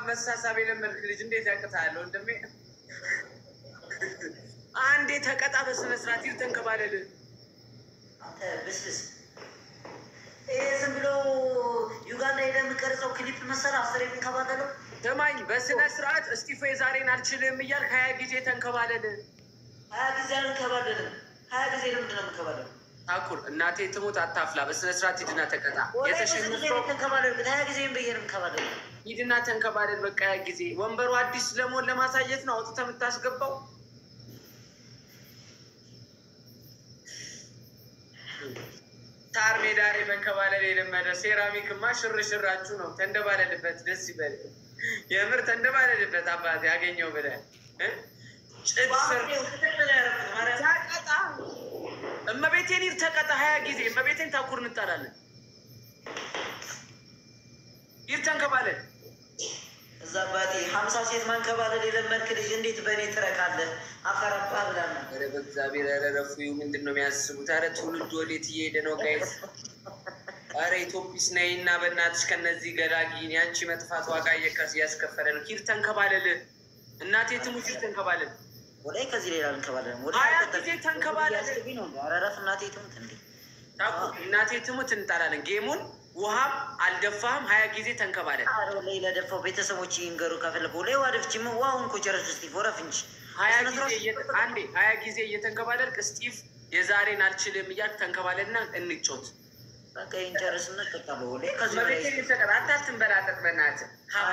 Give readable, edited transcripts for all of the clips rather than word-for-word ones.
መሳሳብ የለመድክ ልጅ እንዴት ያቅታል ወንድሜ? አንዴ ተቀጣ በስነ ስርዓት ይተንከባለል። አንተ ብስብስ ዝም ብሎ ዩጋንዳ ሄደህ የምትቀርጸው ክሊፕ መሰለህ? አስር የሚንከባለለው ተማኝ በስነ ስርዓት እስጢፎ የዛሬን አልችልም እያልክ 20 ጊዜ ተንከባለል። 20 ጊዜ አልንከባለልም። 20 ጊዜ ለምንድን ነው የምንከባለለው? ታኩር እናቴ ትሙት አታፍላ። በስነ ስርዓት ሂድና ተቀጣ። የተሸነፈው ተንከባለልኩት 20 ጊዜ ብዬ ነው የምንከባለለው። ሂድና ተንከባለል በቃ 20 ጊዜ። ወንበሩ አዲስ ለመሆን ለማሳየት ነው አውጥተህ የምታስገባው። ታር ሜዳ ላይ መንከባለል የለመደ ሴራሚክማ ሽርሽራችሁ ነው። ተንደባለልበት፣ ደስ ይበል። የምር ተንደባለልበት አባቴ ያገኘው ብለህ ተቀጣ። እመቤቴን ሂድ ተቀጣ 20 ጊዜ። እመቤቴን ታኩር እንጣላለን። ሂድ ተንከባለል። እዛ አባቴ 50 ሴት ማንከባለል የለመድክ ልጅ እንዴት በእኔ ትረካለህ? አፈረባ ብላና። ኧረ በእግዚአብሔር ኧረ ረፉ። ምንድን ነው የሚያስቡት? ኧረ ትውልድ ወዴት እየሄደ ነው ጋይስ? ኧረ ኢትዮጲስ ነይ እና በእናትሽ ከነዚህ ገላጊን ያንቺ መጥፋት ዋጋ እያስከፈለ ነው። ሂድ ተንከባለል። እናቴ ትሙት ሂድ ተንከባለል። ወላይ ከዚህ ሌላ እንከባለን። ወላይ 20 ጊዜ ተንከባለል። አረረፍ እናቴ ትሙት እንዴ ታኩ እናቴ ትሙት እንጣላለን። ጌሙን ውሃም አልደፋህም 20 ጊዜ ተንከባለል። አረ ወላይ ለደፋው ቤተሰቦች ይንገሩ ከፈለጉ ወላይ ዋደፍቺ ዋውን ኮቸረስ እስቲ ፎረፍ እንጂ 20 ጊዜ እየተንከባለልክ እስጢፍ የዛሬን አልችልም እያልክ ተንከባለልና እንጮት። በቃ ይንጨርስና ተቀጣው። ወላይ ከዚህ በላይ ተቀጣ። አታትንበላጠጥ በእናትህ።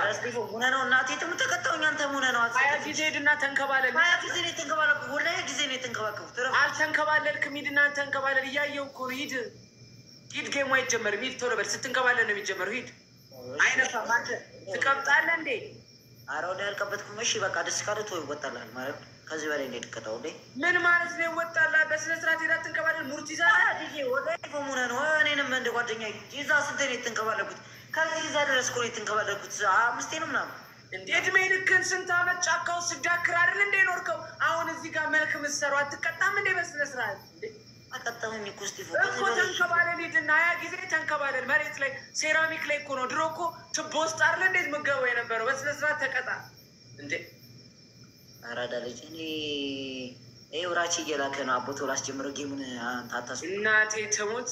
እስጢፍ ሆነ ነው እናቴ ትሙት ተቀጣውኝ። አንተ ሆነ ነው 20 ጊዜ ሄድና ተንከባለል። 20 ጊዜ ነው ተንከባለልኩ። ወላይ ጊዜ ነው ተንከባከብኩት። አልተንከባለልክም። ሂድና ተንከባለል። እያየሁ እኮ ነው። ሂድ ጌሙ አይጀመርም። ሂድ ቶሎ በል። ስትንከባለል ነው የሚጀመረው። ሂድ አይነፋም። አንተ ትቀብጣለህ እንዴ? ኧረ ወደ ያልቀበጥኩም። እሺ በቃ ደስ ካለ ቶሎ ይወጣልሃል ማለት ከዚህ በላይ እንዴት ትቀጣው እንዴ? ምን ማለት ነው ይወጣልሃል? በስነ ስርዓት ሄዳ ትንከባለል። ሙርቲዛ ዲጄ ወደ ፎሙነ ነው። እኔንም እንደ ጓደኛ ይዛ ስንቴ ነው የተንከባለልኩት? ከዚህ ይዛ ድረስ እኮ ነው የተንከባለልኩት። 5 ነው ምናምን እንዴ። እድሜ ልክህን ስንት ዓመት ጫካ ውስጥ ስዳክር አይደል እንዴ ኖርከው? አሁን እዚህ ጋር መልክ ምትሰሩ አትቀጣም እንዴ? በስነ ስርዓት እንዴ አቀጣሁኝ እኮ እስጢፎ እኮ ተንከባለል። ሂድና 20 ጊዜ ተንከባለል። መሬት ላይ ሴራሚክ ላይ እኮ ነው። ድሮ እኮ ትቦ ውስጥ አይደል እንዴት ምገባው የነበረው? በስነ ስርዓት ተቀጣ እንዴ። አራዳ ልጅ እኔ ውራች እየላከ ነው አቦቶ ላስጀምረው ጌሙን ታታስ እናቴ ትሙት።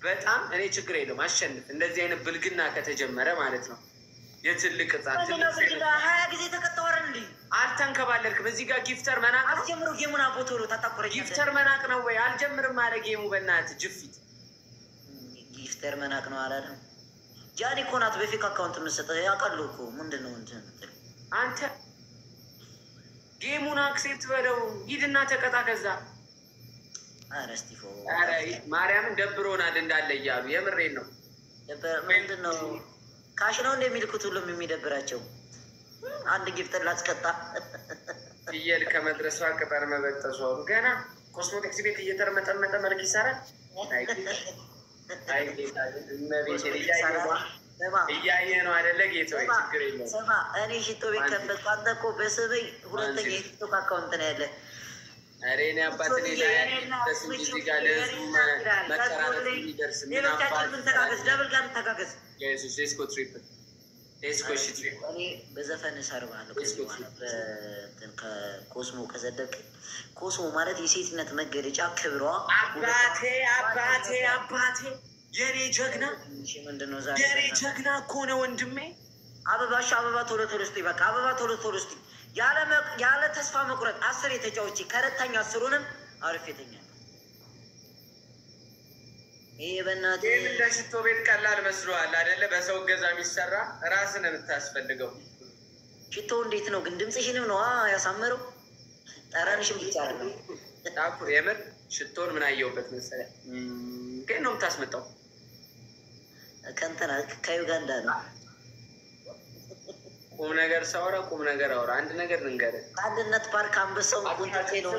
በጣም እኔ ችግር የለውም አሸንፍ። እንደዚህ አይነት ብልግና ከተጀመረ ማለት ነው የትልቅ ህጻን 20 ጊዜ ተቀጣው አይደል እንዴ? አልተንከባለልክም። እዚህ ጋር ጊፍተር መናቅ አስጀምረው ጌሙን አቦቶ ነው ታጣቆረኝ። ጊፍተር መናቅ ነው ወይ? አልጀምርም አለ ጌሙ። በእናትህ ጅፊት ጊፍተር መናቅ ነው አላለም። ጃኒ እኮ ናት በፌክ አካውንት የምትሰጠው። ያውቃሉ እኮ ምንድን ነው እንትን አንተ ጌሙን አክሴፕት በለው። ሂድና ተቀጣ። ከዛ ኧረ እስጢፎ ኧረ ማርያምን ደብሮናል እንዳለ እያሉ የምሬን ነው። ምንድን ነው ካሽ ነው እንደሚልኩት ሁሉም የሚደብራቸው። አንድ ጊፍት ላስቀጣ ፍየል ከመድረሷ ቅጠር መበጠሷ ገና ኮስሞቲክስ ቤት እየተርመጠመጠ መልክ ይሰራል። እያየ ነው አይደለ? ጌቶ ችግር የለውም። ስማ እኔ ሽቶ ቤት ከፈትኩ። አንተ እኮ በስበኝ ሁለተኛ የቲክቶክ አካውንት ነው ያለ። ኧረ እኔ አባት ደስ እዚህ ጋር ለህዝቡ መቀራረብ የሚደርስ ሌሎቻችን ተጋገዝ። ደብል ጋር ተጋገዝ። ሌስኮ ትሪፕል ሌስኮ ትሪፕል እኔ በዘፈን እሰርባለሁ። ከኮስሞ ከዘደቅ ኮስሞ ማለት የሴትነት መገለጫ ክብሯ። አባቴ አባቴ አባቴ የኔ ጀግና ምንድነው? የኔ ጀግና እኮ ነው ወንድሜ። አበባሽ አበባ ቶሎ ቶሎ ስጡኝ። በቃ አበባ ቶሎ ቶሎ ስጡኝ። ያለ ተስፋ መቁረጥ 10 የተጫዎች ከረታኝ 10ንም አሪፍ የተኛል። ይሄ በእናትህ እንደ ሽቶ ቤት ቀላል መስሎሃል አይደለ? በሰው እገዛ የሚሰራ ራስን የምታስፈልገው ሽቶ እንዴት ነው ግን? ድምፅሽንም ነው ያሳመረው። ጠረንሽም ብቻ አይደለም። ታኩር የምር ሽቶን ምን አየሁበት መሰለህ? ግን ነው የምታስመጣው ከእንትና ከዩጋንዳ ነው። ቁም ነገር ሳወራ ቁም ነገር አውራ። አንድ ነገር ልንገርህ። አንድነት ፓርክ አንበሳውን ቁንጥጤ ነው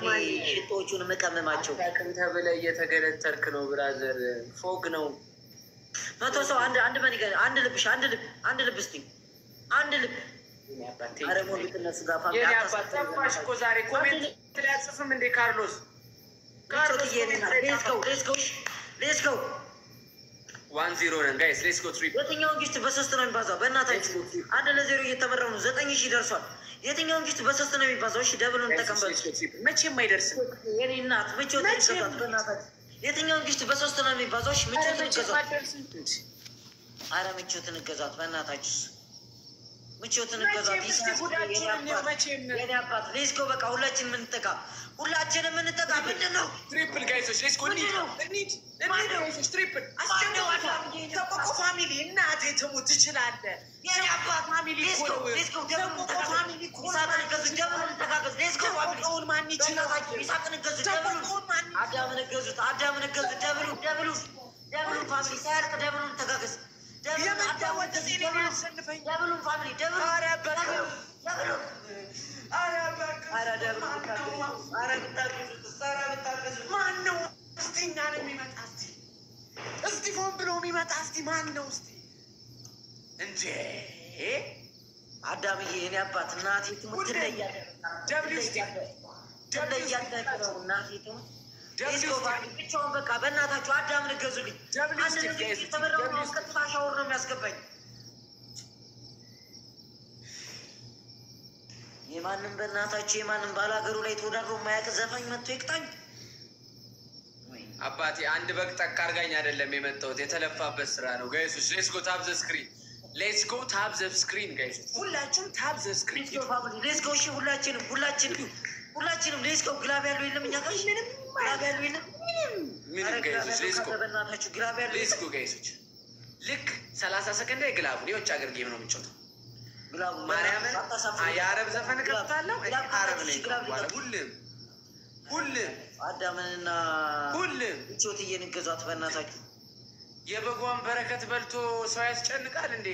ሽቶዎቹን የምቀምማቸው። ቅንተ ብለህ እየተገለተርክ ነው ብራዘር። ፎግ ነው 100 ሰው አንድ መን ይገ አንድ ልብሽ አንድ ልብ እስቲ አንድ ልብ። አረ ሞልት እነሱ ጋር ፋሚሊ አታስፋሽ እኮ ዛሬ ኮሜንት ላይ አጽፍም እንዴ ካርሎስ ሌትስ ጎ 1-0 ነን ጋይስ ሌትስ ጎ ትሪፕል የትኛውን ጊፍት በሶስት ነው የሚባዛው በእናታችሁ 1-0 እየተመራው ነው 9000 ደርሷል የትኛውን ጊፍት በሶስት ነው የሚባዛው እሺ ደብሉን ተቀበሉ መቼም አይደርስም የኔ እናት ምቾት ይገዛት በእናታችሁ የትኛውን ጊፍት በሶስት ነው የሚባዛው እሺ ምቾት ይገዛት አረ ምቾት እንገዛት በእናታችሁ ምቾት እንገዛት የኔ አባት ሌትስ ጎ በቃ ሁላችንም እንጠጋ ምንድነው ትሪፕል ጋይሶች ሌትስ ጎ እንሂድ ጋይሶች ትሪፕል ተቆቆ ፋሚሊ እናቴ ትሙት ትችላለህ የኔ አባት ፋሚሊ ሌትስ ጎ ደብሉን ፋሚሊ ይሳቅን ገዙ ደብሉን ተጋገዝ ሌትስ ጎ ተቆቆውን ማን ይችላል ይሳቅን ገዙ ደብሉን አዳምን ገዙ ደብሉን ፋሚሊ ሳያልቅ ደብሉን ተጋገዝ ደብሉን ፋሚሊ ማነው እስቲ እኛን የሚመጣ እስቲ ፎን ብሎ የሚመጣ እስቲ ማነው እስቲ እንዴ አዳምዬ የኔ አባት እናቴ ትሙት ትለያለህ እናቴ ትሙት ብቻውን በቃ በእናታችሁ አዳምን ገዙልኝ አንድ ነገር የተመረው ነው ቀጥታ ሻወር ነው የሚያስገባኝ የማንም በእናታችሁ የማንም ባላገሩ ላይ ተወዳድሮ የማያውቅ ዘፋኝ መጥቶ ይቅጣኝ አባቴ አንድ በግ ጠቅ አድርጋኝ አይደለም የመጣሁት የተለፋበት ስራ ነው ጋይሶች ሌትስ ጎ ታፕ ዘ ስክሪን ጋይስ ሁላችሁም ታፕ ዘ ስክሪን ሌትስ ጎ እሺ ሁላችንም ሌትስ ጎ ግላብ ያለው የለም እኛ ጋር ምንም ግላብ ያለው የለም ምንም ጋይሶች ሌትስ ጎ ጋይሶች ልክ 30 ሰከንድ ላይ ግላቡን የውጭ ሀገር ጌም ነው የምንጫወተው ማርያምን የአረብ ዘፈን ከፍታለሁ አረብ ነኝ ሁሉም አዳምንና ሁሉም ምቾት እየንገዛት በእናታችሁ የበጓን በረከት በልቶ ሰው ያስጨንቃል እንዴ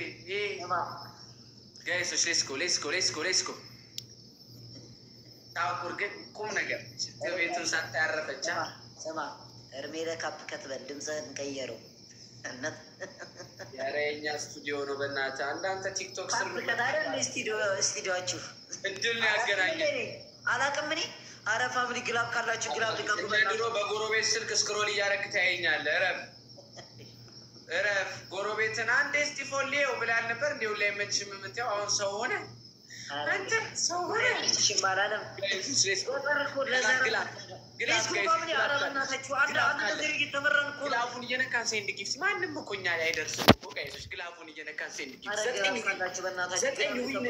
ጋይሶች ሌትስ ጎ ታውቁር ግን ቁም ነገር ቤቱን ሳታ ያረፈቻ ስማ እርሜለ ካፕ ከትበል ድምፅህን ቀየረው እነት የኛ ስቱዲዮ ነው በእናትህ አንዳንተ ቲክቶክ ስር ከታረም ስቱዲዮአችሁ እድል ነው ያገናኘን አላውቅም እኔ አረ ፋሚሊ ግላብ ካላችሁ ግላብ ልቀቁ ድሮ በጎረቤት ስልክ ስክሮል እያደረክ ታየኛለህ እረፍ ጎረቤትን አንዴ እስጢፎን ሊየው ብላል ነበር እንዲሁ ላይ መችም የምትያው አሁን ሰው ሆነ አንተ ሰው ሆነ ሽማራለም ግላቡን እየነካን ሴንድ ጊፍት ማንም እኮ እኛ ላይ አይደርስም እኮ ጋይሶች ግላቡን እየነካን ሴንድ ጊፍት 9 ዊን